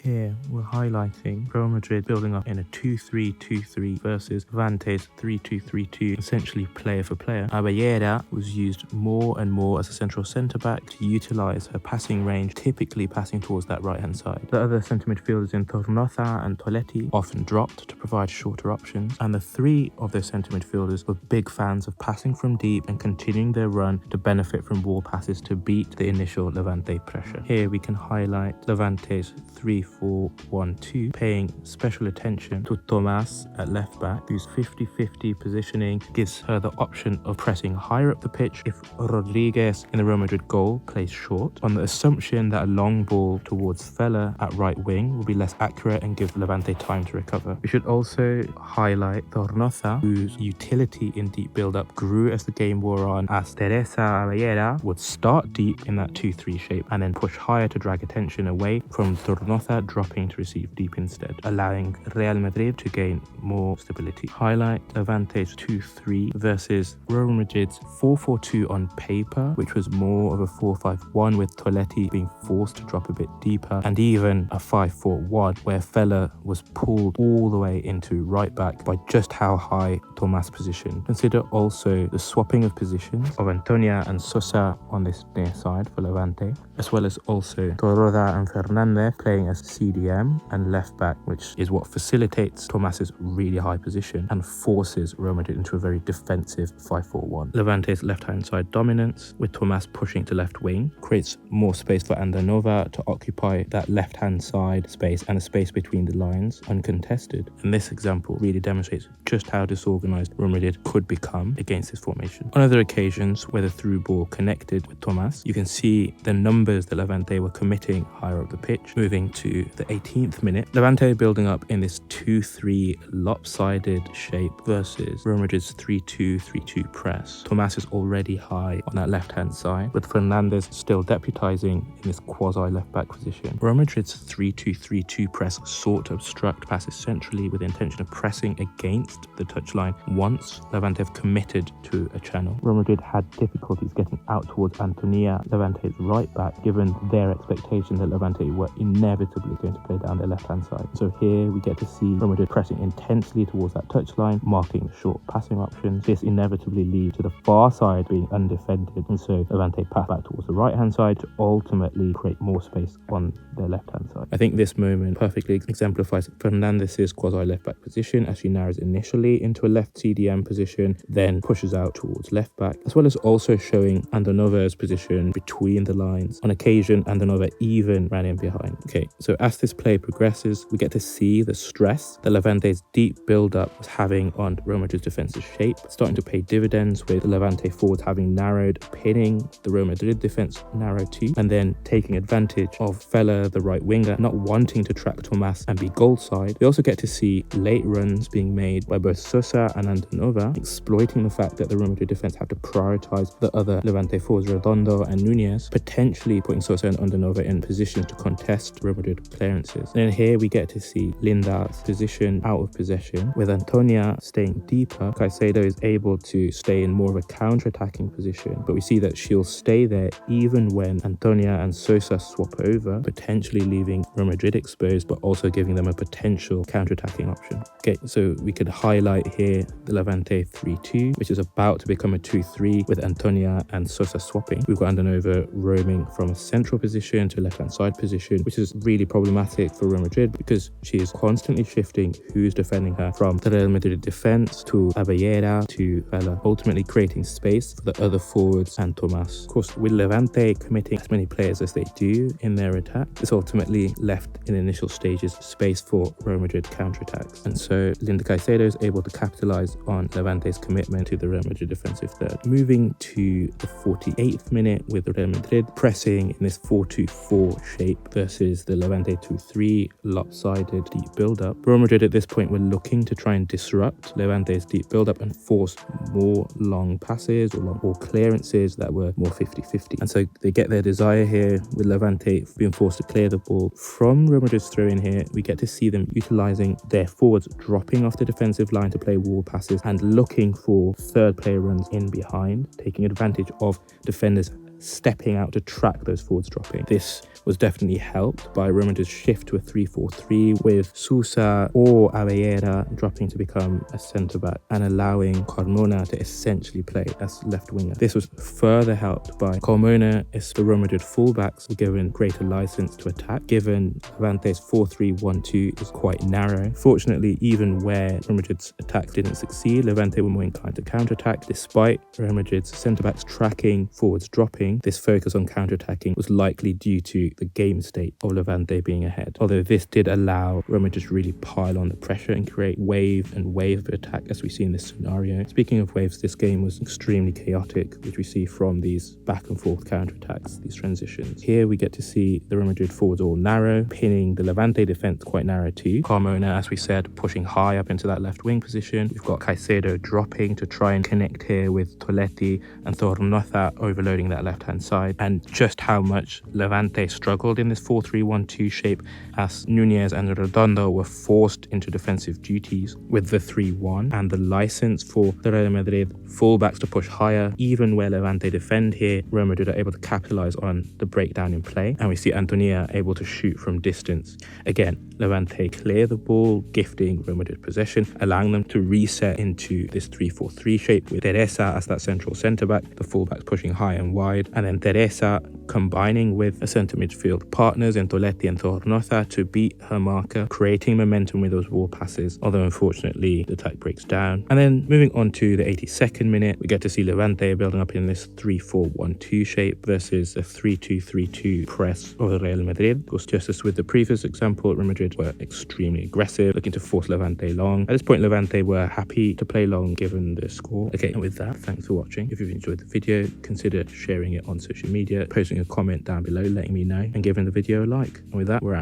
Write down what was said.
Here we're highlighting Real Madrid building up in a 2-3-2-3 versus Levante's 3-2-3-2, essentially player for player. Vera was used more and more as a central centre-back to utilise her passing range, typically passing towards that right-hand side. The other centre midfielders in Toril and Toril often dropped to provide shorter options, and the three of those centre midfielders were big fans of passing from deep and continuing their run to benefit from wall passes to beat the initial Levante pressure. Here we can highlight Levante's 3-4-1-2, paying special attention to Tomás at left back, whose 50-50 positioning gives her the option of pressing higher up the pitch if Rodriguez in the Real Madrid goal plays short, on the assumption that a long ball towards Vera at right wing will be less accurate and give Levante time to recover. We should also highlight Tornoza, whose utility in deep build-up grew as the game wore on, as Teresa Vera would start deep in that 2-3 shape and then push higher to drag attention away from Tornoza, dropping to receive deep instead, allowing Real Madrid to gain more stability. Highlight Levante's 2-3 versus Real Madrid's 4-4-2 on paper, which was more of a 4-5-1 with Toletti being forced to drop a bit deeper, and even a 5-4-1 where Vera was pulled all the way into right back by just how high Tomás positioned. Consider also the swapping of positions of Antonia and Sosa on this near side for Levante, as well as also Toril and Fernandez playing as CDM and left back, which is what facilitates Tomás's really high position and forces Real Madrid into a very defensive 5-4-1. Levante's left-hand side dominance, with Tomás pushing to left wing, creates more space for Andanova to occupy that left-hand side space and a space between the lines uncontested. And this example really demonstrates just how disorganized Real Madrid could become against this formation. On other occasions where the through ball connected with Tomás, you can see the numbers that Levante were committing higher up the pitch. Moving to the 18th minute, Levante building up in this 2-3 lopsided shape versus Real Madrid's 3-2-3-2 press. Tomás is already high on that left-hand side, with Fernandez still deputizing in this quasi left-back position. Real Madrid's 3-2-3-2 press sought to obstruct passes centrally with the intention of pressing against the touchline once Levante have committed to a channel. Real Madrid had difficulties getting out towards Antonia, Levante's right back, given their expectation that Levante were inevitably going to play down their left-hand side. So here we get to see Real Madrid pressing intensely towards that touchline, marking the short passing options. This inevitably leads to the far side being undefended, and so Levante pass back towards the right-hand side to ultimately create more space on their left-hand side. I think this moment perfectly exemplifies Fernandez's quasi-left-back position as she narrows initially into a left CDM position, then pushes out towards left-back, as well as also showing Andanova's position between the lines. On occasion, Andanova even ran in behind. Okay, so as this play progresses, we get to see the stress that Levante's deep build-up was having on Real Madrid's defensive shape, starting to pay dividends with the Levante forwards having narrowed, pinning the Real Madrid defense narrow too, and then taking advantage of Vera, the right winger, not wanting to track Tomás and be goal side. We also get to see late runs being made by both Sosa and Andanova, exploiting the fact that the Real Madrid defense have to prioritize the other Levante forwards, Redondo and Núñez, potentially putting Sosa and Andanova in positions to contest Real Madrid clearances. And then here we get to see Linda's position out of possession, with Antonia staying deeper. Caicedo is able to stay in more of a counter-attacking position, but we see that she'll stay there even when Antonia and Sosa swap over, potentially leaving Real Madrid exposed, but also giving them a potential counter-attacking option. Okay, so we could highlight here the Levante 3-2, which is about to become a 2-3 with Antonia and Sosa swapping. We've got Andanova roaming from a central position to left-hand side position, which is really problematic for Real Madrid because she is constantly shifting who's defending her from the Real Madrid defense to Vera to Vera, ultimately creating space for the other forwards and Tomás. Of course, with Levante committing as many players as they do in their attack, this ultimately left in initial stages space for Real Madrid counterattacks. And so Linda Caicedo is able to capitalize on Levante's commitment to the Real Madrid defensive third. Moving to the 48th minute with Real Madrid pressing in this 4-2-4 shape versus the Levante 2-3 lopsided deep build-up. Real Madrid at this point were looking to try and disrupt Levante's deep build-up and force more long passes or clearances that were more 50-50. And so they get their desire here with Levante being forced to clear the ball. From Real Madrid's throw in here, we get to see them utilising their forwards dropping off the defensive line to play wall passes and looking for third player runs in behind, taking advantage of defenders stepping out to track those forwards dropping. This was definitely helped by Real Madrid's shift to a 3-4-3 with Sousa or Vera dropping to become a centre-back and allowing Carmona to essentially play as left winger. This was further helped by Carmona as the Real Madrid fullbacks were given greater license to attack, given Levante's 4-3-1-2 is quite narrow. Fortunately, even where Real Madrid's attack didn't succeed, Levante were more inclined to counter-attack. Despite Real Madrid's centre-backs tracking, forwards dropping, this focus on counter-attacking was likely due to the game state of Levante being ahead. Although this did allow Real Madrid to really pile on the pressure and create wave of attack as we see in this scenario. Speaking of waves, this game was extremely chaotic, which we see from these back and forth counter-attacks, these transitions. Here we get to see the Real Madrid forwards all narrow, pinning the Levante defense quite narrow too. Carmona, as we said, pushing high up into that left wing position. We've got Caicedo dropping to try and connect here with Toletti and Toril overloading that left-hand side. And just how much Levante struggled in this 4-3-1-2 shape as Nunez and Redondo were forced into defensive duties with the 3-1 and the license for the Real Madrid fullbacks to push higher. Even where Levante defend here, Real Madrid are able to capitalize on the breakdown in play, and we see Antonia able to shoot from distance. Again, Levante clear the ball, gifting Real Madrid possession, allowing them to reset into this 3-4-3 shape with Teresa as that central centre-back, the fullbacks pushing high and wide, and then Teresa combining with a centre midfield partners in Toletti and Tornoza to beat her marker, creating momentum with those wall passes, although unfortunately the attack breaks down. And then moving on to the 82nd minute, we get to see Levante building up in this 3-4-1-2 shape versus a 3-2-3-2 press of Real Madrid. Of course, just as with the previous example, Real Madrid were extremely aggressive, looking to force Levante long. At this point, Levante were happy to play long given the score. Okay, and with that, thanks for watching. If you've enjoyed the video, consider sharing it on social media, posting a comment down below letting me know, and giving the video a like. And with that, we're out.